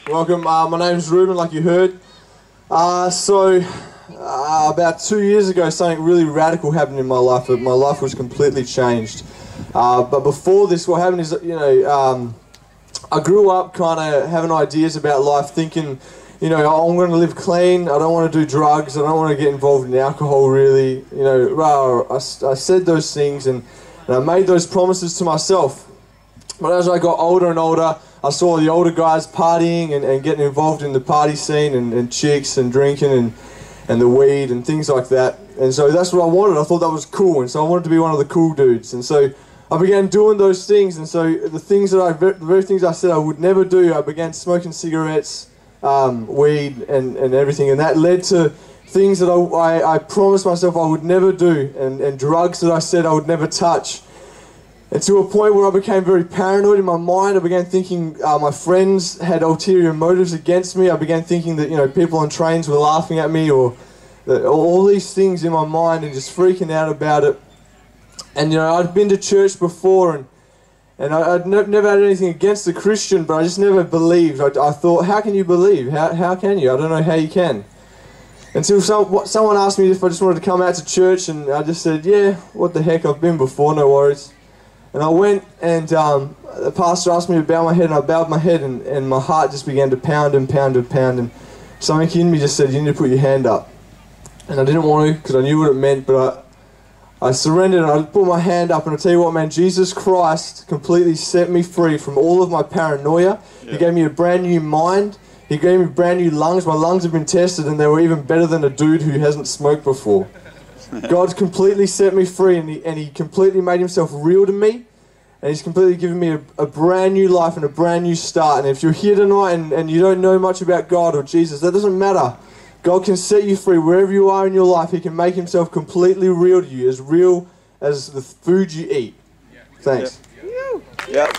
Welcome, my name's Rueben, like you heard. About 2 years ago, something really radical happened in my life. My life was completely changed. But before this, what happened is, I grew up kind of having ideas about life, thinking, I'm going to live clean, I don't want to do drugs, I don't want to get involved in alcohol really. I said those things and I made those promises to myself. But as I got older and older, I saw the older guys partying and getting involved in the party scene and chicks and drinking and the weed and things like that. And so that's what I wanted. I thought that was cool, and so I wanted to be one of the cool dudes. And so I began doing those things, and so the very things I said I would never do, I began smoking cigarettes, weed and everything, and that led to things that I promised myself I would never do, and drugs that I said I would never touch. And to a point where I became very paranoid in my mind. I began thinking my friends had ulterior motives against me. I began thinking that people on trains were laughing at me, or all these things in my mind, and just freaking out about it. And I'd been to church before, and I'd never had anything against the Christian, but I just never believed. I thought, how can you believe? How can you? I don't know how you can. Until someone asked me if I just wanted to come out to church, and I just said, yeah, what the heck, I've been before, no worries. And I went, and the pastor asked me to bow my head, and I bowed my head, and my heart just began to pound and pound and pound, and something in me just said, you need to put your hand up. And I didn't want to, because I knew what it meant, but I surrendered, and I put my hand up, and I'll tell you what, man, Jesus Christ completely set me free from all of my paranoia. Yeah. He gave me a brand new mind. He gave me brand new lungs. My lungs have been tested, and they were even better than a dude who hasn't smoked before. God's completely set me free, and he completely made himself real to me, and he's completely given me a brand new life and a brand new start. And if you're here tonight and you don't know much about God or Jesus, that doesn't matter. God can set you free wherever you are in your life. He can make himself completely real to you as the food you eat. Thanks. Yep.